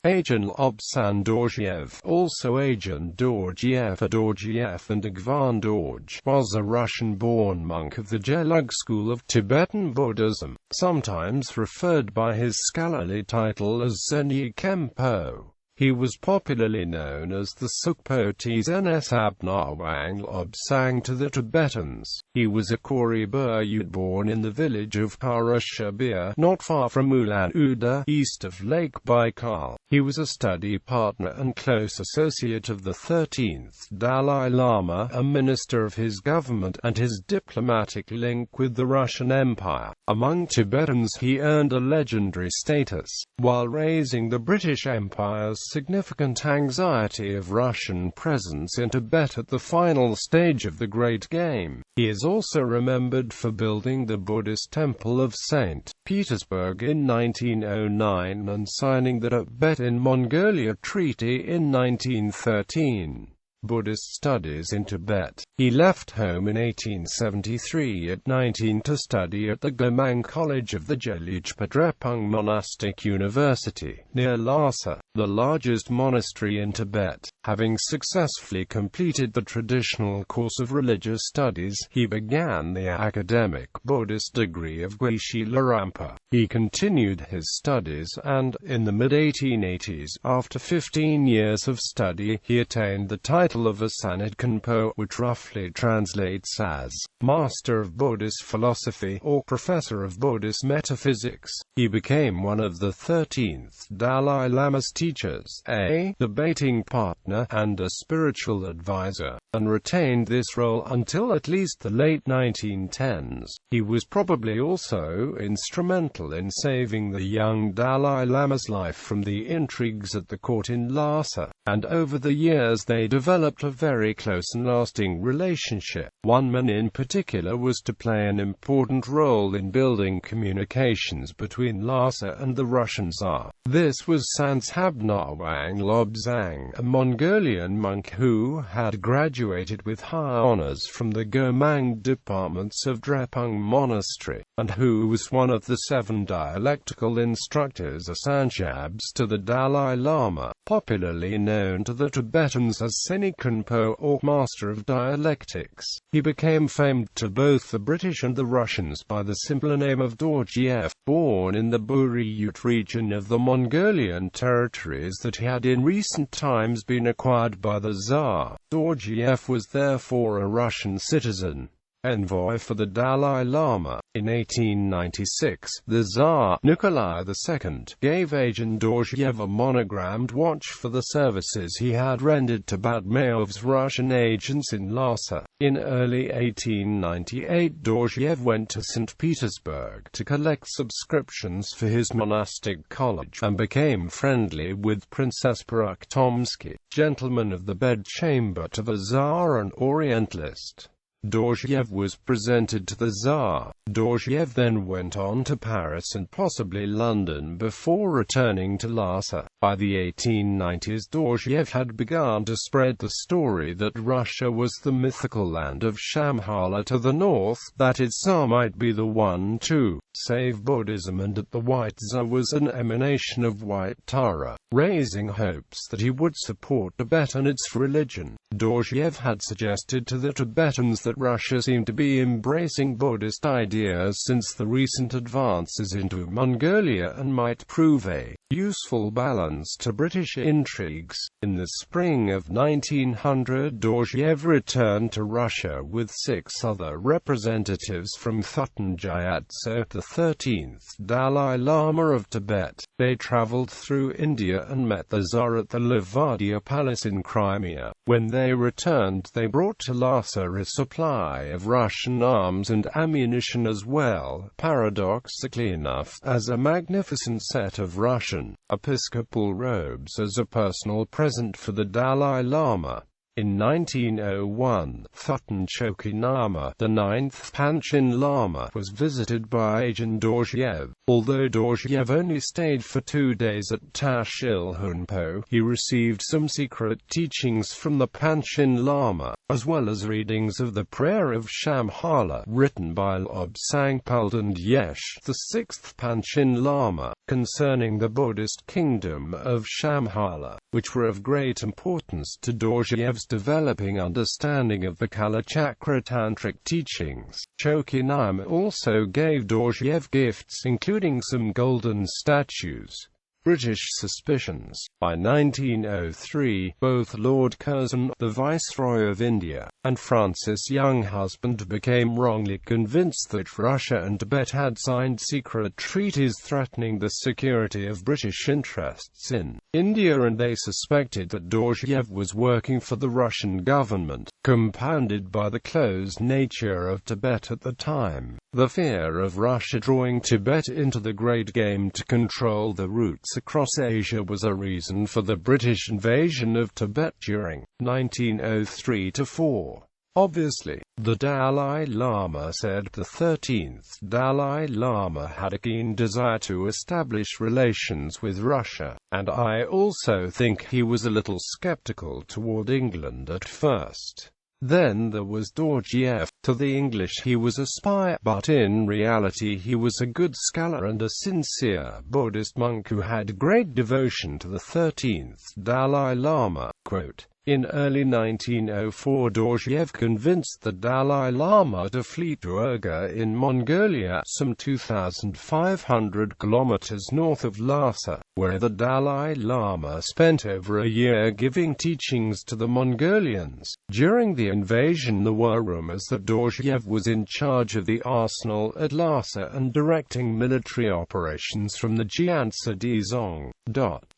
Agvan Lobsan Dorzhiev, also Agvan Dorjiev, Dorjieff and Agvaandorj, was a Russian-born monk of the Gelug school of Tibetan Buddhism, sometimes referred by his scholarly title as Tsenyi Khempo. He was popularly known as the Sokpo Tsenshab Ngawang Lobsang to the Tibetans. He was a Khory Buryat born in the village of Khara-Shibir, not far from Ulan-Ude, east of Lake Baikal. He was a study partner and close associate of the 13th Dalai Lama, a minister of his government, and his diplomatic link with the Russian Empire. Among Tibetans, he earned a legendary status, while raising the British Empire's significant anxiety of Russian presence in Tibet at the final stage of the Great Game. He is also remembered for building the Buddhist temple of St. Petersburg in 1909 and signing the Tibet-in-Mongolia Treaty in 1913. Buddhist studies in Tibet. He left home in 1873 at 19 to study at the Gamang College of the Gelug Monastic University, near Lhasa, the largest monastery in Tibet. Having successfully completed the traditional course of religious studies, he began the academic Buddhist degree of Geshe-la-Rampa. He continued his studies and, in the mid-1880s, after 15 years of study, he attained the title of a Sanad Khenpo, which roughly translates as Master of Buddhist Philosophy or Professor of Buddhist Metaphysics. He became one of the 13th Dalai Lama's teachers, a debating partner, and a spiritual advisor, and retained this role until at least the late 1910s. He was probably also instrumental in saving the young Dalai Lama's life from the intrigues at the court in Lhasa, and over the years they developed a very close and lasting relationship. One man in particular was to play an important role in building communications between Lhasa and the Russian Tsar. This was Tshenshab Ngawang Lobsang, a Mongolian monk who had graduated with high honors from the Gamang departments of Drepung Monastery, and who was one of the 7 dialectical instructors or sanshabs to the Dalai Lama, popularly known to the Tibetans as Tsenyi Khempo or Master of Dialectics. He became famed to both the British and the Russians by the simpler name of Dorjieff. Born in the Buryat region of the Mongolian territories that had in recent times been acquired by the Tsar, Dorjieff was therefore a Russian citizen. Envoy for the Dalai Lama. In 1896, the Tsar, Nikolai II, gave Agvan Dorzhiev a monogrammed watch for the services he had rendered to Badmayev's Russian agents in Lhasa. In early 1898, Dorjiev went to St. Petersburg to collect subscriptions for his monastic college, and became friendly with Princess Paraktomsky, gentleman of the bedchamber to the Tsar and Orientalist. Dorjiev was presented to the Tsar. Dorjiev then went on to Paris and possibly London before returning to Lhasa. By the 1890s, Dorjiev had begun to spread the story that Russia was the mythical land of Shambhala to the north, that its Tsar might be the one to save Buddhism, and that the White Tsar was an emanation of White Tara, raising hopes that he would support Tibet and its religion. Dorjiev had suggested to the Tibetans that Russia seemed to be embracing Buddhist ideas since the recent advances into Mongolia and might prove a useful balance to British intrigues. In the spring of 1900, Dorjiev returned to Russia with 6 other representatives from Thubten Gyatso, the 13th Dalai Lama of Tibet. They traveled through India and met the Tsar at the Livadia Palace in Crimea. When they returned, they brought to Lhasa a supply of Russian arms and ammunition as well, paradoxically enough, as a magnificent set of Russian episcopal robes as a personal present for the Dalai Lama. In 1901, Thubten Chokinama, the 9th Panchen Lama, was visited by Agvan Dorzhiev. Although Dorjiev only stayed for 2 days at Tashilhunpo, he received some secret teachings from the Panchen Lama. as well as readings of the Prayer of Shambhala, written by Lobsang Palden Yesh, the 6th Panchen Lama, concerning the Buddhist kingdom of Shambhala, which were of great importance to Dorjiev's developing understanding of the Kalachakra tantric teachings. Chokinam also gave Dorjiev gifts including some golden statues. British suspicions. By 1903, both Lord Curzon, the Viceroy of India, and Francis Younghusband became wrongly convinced that Russia and Tibet had signed secret treaties threatening the security of British interests in India, and they suspected that Dorjiev was working for the Russian government, compounded by the closed nature of Tibet at the time. The fear of Russia drawing Tibet into the Great Game to control the routes across Asia was a reason for the British invasion of Tibet during 1903–4. Obviously, the Dalai Lama said the 13th Dalai Lama had a keen desire to establish relations with Russia, and I also think he was a little skeptical toward England at first. Then there was Dorjiev. To the English he was a spy, but in reality he was a good scholar and a sincere Buddhist monk who had great devotion to the 13th Dalai Lama. Quote, in early 1904 Dorjiev convinced the Dalai Lama to flee to Urga in Mongolia, some 2,500 kilometers north of Lhasa, where the Dalai Lama spent over a year giving teachings to the Mongolians. During the invasion there were rumors that Dorjiev was in charge of the arsenal at Lhasa and directing military operations from the Jiangsu Dezong.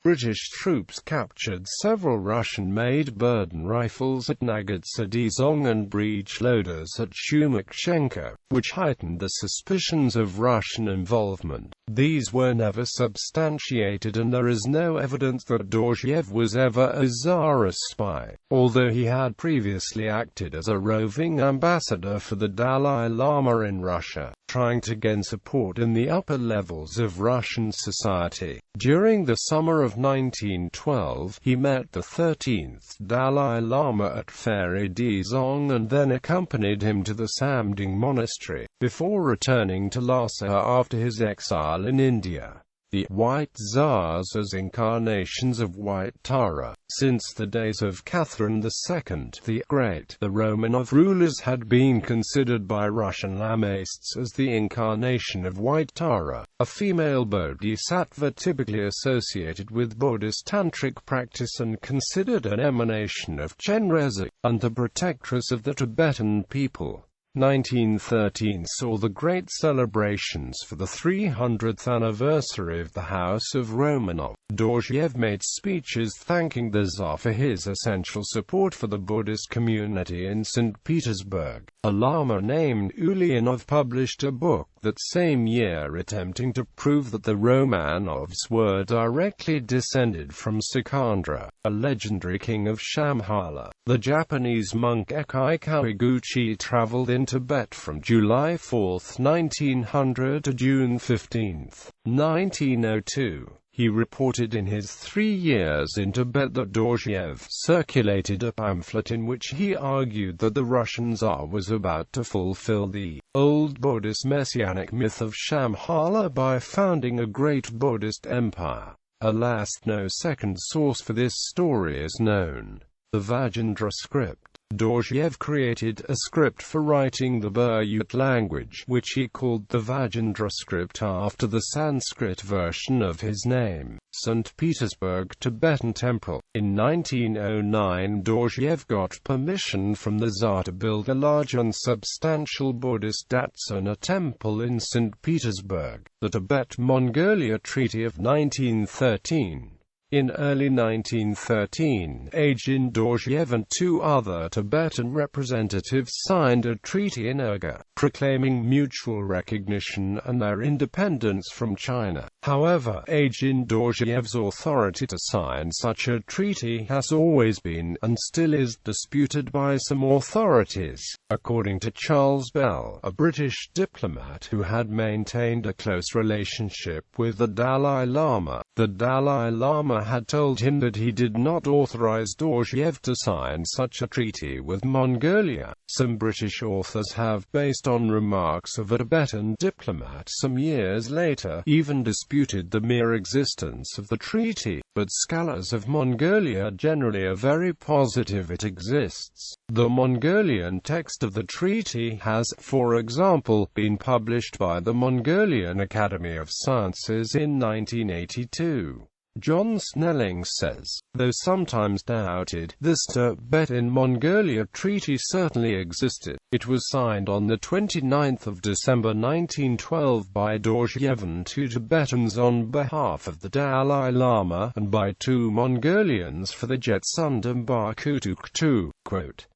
British troops captured several Russian-made burden rifles at Nagadsa Dezong and breech loaders at Shumakshenko, which heightened the suspicions of Russian involvement. These were never substantiated, and there is no evidence that Dorjiev was ever a Tsarist spy, although he had previously acted as a roving ambassador for the Dalai Lama in Russia, trying to gain support in the upper levels of Russian society. During the summer of 1912, he met the 13th Dalai Lama at Pheri Dezong and then accompanied him to the Samding monastery, before returning to Lhasa after his exile in India. The White Tsars as incarnations of White Tara. Since the days of Catherine II the Great, the Romanov rulers had been considered by Russian Lamists as the incarnation of White Tara, a female bodhisattva typically associated with Buddhist tantric practice and considered an emanation of Chenrezig, and the protectress of the Tibetan people. 1913 saw the great celebrations for the 300th anniversary of the House of Romanov. Dorjiev made speeches thanking the Tsar for his essential support for the Buddhist community in St. Petersburg. A Lama named Ulyanov published a book that same year attempting to prove that the Romanovs were directly descended from Sikandra, a legendary king of Shambhala. The Japanese monk Ekai Kawiguchi traveled in Tibet from July 4, 1900 to June 15, 1902. He reported in his 3 years in Tibet that Dorjiev circulated a pamphlet in which he argued that the Russian Tsar was about to fulfill the old Buddhist messianic myth of Shambhala by founding a great Buddhist empire. Alas, no second source for this story is known. The Vajendra script. Dorjiev created a script for writing the Buryat language, which he called the Vajendra script after the Sanskrit version of his name. St. Petersburg Tibetan Temple. In 1909 Dorjiev got permission from the Tsar to build a large and substantial Buddhist Datsuna temple in St. Petersburg. The Tibet-Mongolia Treaty of 1913. In early 1913, Agvan Dorzhiev and 2 other Tibetan representatives signed a treaty in Urga, proclaiming mutual recognition and their independence from China. However, Agvan Dorjiev's authority to sign such a treaty has always been, and still is, disputed by some authorities. According to Charles Bell, a British diplomat who had maintained a close relationship with the Dalai Lama, the Dalai Lama Lama had told him that he did not authorize Dorjiev to sign such a treaty with Mongolia. Some British authors have, based on remarks of a Tibetan diplomat some years later, even disputed the mere existence of the treaty, but scholars of Mongolia generally are very positive it exists. The Mongolian text of the treaty has, for example, been published by the Mongolian Academy of Sciences in 1982. John Snelling says, though sometimes doubted, this Tibetan-Mongolia treaty certainly existed. It was signed on the 29th of December 1912 by Dorjiev and two Tibetans on behalf of the Dalai Lama, and by two Mongolians for the Jetsundam Bakutuktu.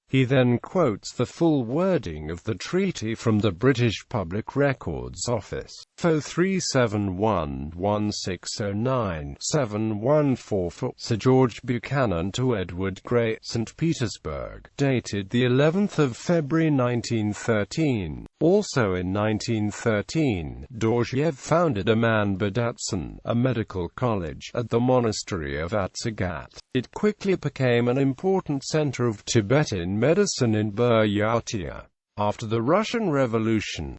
He then quotes the full wording of the treaty from the British Public Records Office. FO 3711609-7144 Sir George Buchanan to Edward Grey, St. Petersburg, dated the 11th of February 1913. Also in 1913, Dorjiev founded a Manbadatsan, a medical college, at the monastery of Atsagat. It quickly became an important center of Tibetan medicine in Buryatia. After the Russian Revolution,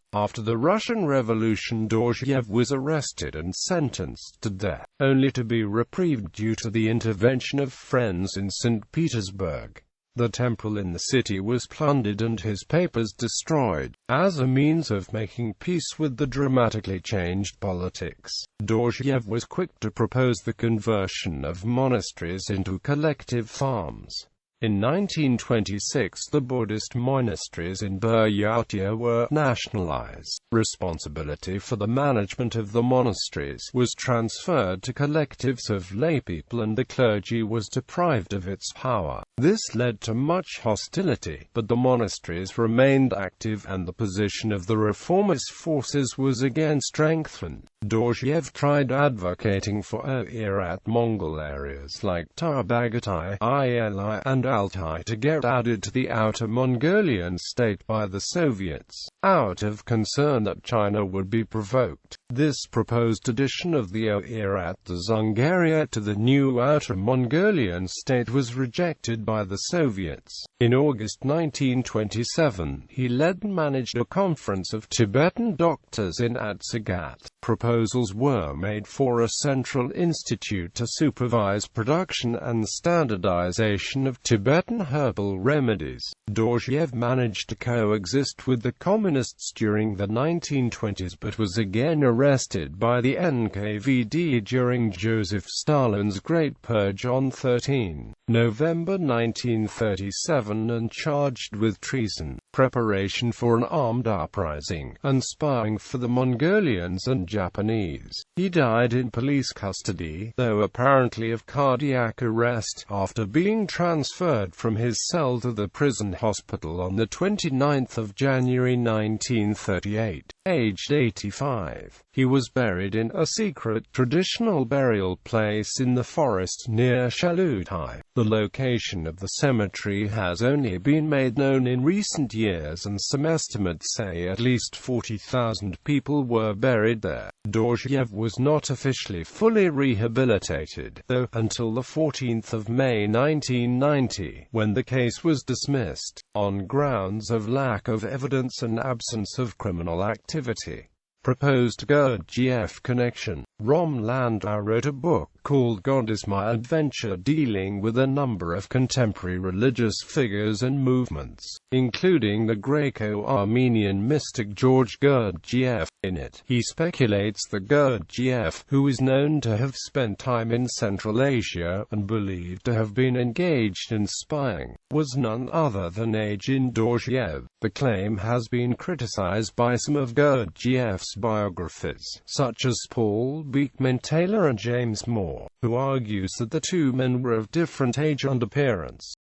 Dorjiev was arrested and sentenced to death, only to be reprieved due to the intervention of friends in St. Petersburg. The temple in the city was plundered and his papers destroyed. As a means of making peace with the dramatically changed politics, Dorjiev was quick to propose the conversion of monasteries into collective farms. In 1926, the Buddhist monasteries in Buryatia were nationalized. Responsibility for the management of the monasteries was transferred to collectives of laypeople and the clergy was deprived of its power. This led to much hostility, but the monasteries remained active and the position of the reformist forces was again strengthened. Dorjiev tried advocating for Oirat Mongol areas like Tar-ba-gan, Ili and Altai to get added to the Outer Mongolian state by the Soviets, out of concern that China would be provoked. This proposed addition of the Oirat Dzungaria to the new Outer Mongolian state was rejected by the Soviets. In August 1927, he led and managed a conference of Tibetan doctors in Atsagat. Proposals were made for a central institute to supervise production and standardization of Tibetan herbal remedies. Dorjiev managed to coexist with the communists during the 1920s but was again arrested by the NKVD during Joseph Stalin's Great Purge on 13 November 1937 and charged with treason, preparation for an armed uprising, and spying for the Mongolians and Japanese. He died in police custody, though apparently of cardiac arrest, after being transferred from his cell to the prison hospital on the 29th of January 1938, aged 85. He was buried in a secret traditional burial place in the forest near Shalutai. The location of the cemetery has only been made known in recent years and some estimates say at least 40,000 people were buried there. Dorjiev was not officially fully rehabilitated, though, until the 14th of May 1990, when the case was dismissed, on grounds of lack of evidence and absence of criminal activity. Proposed God-GF connection. Rom Landau wrote a book called God is My Adventure dealing with a number of contemporary religious figures and movements, including the Greco-Armenian mystic George Gurdjieff. In it, he speculates that Gurdjieff, who is known to have spent time in Central Asia and believed to have been engaged in spying, was none other than Agvan Dorzhiev. The claim has been criticized by some of Gurdjieff's biographers, such as Paul Beekman Taylor and James Moore, who argues that the two men were of different age and appearance.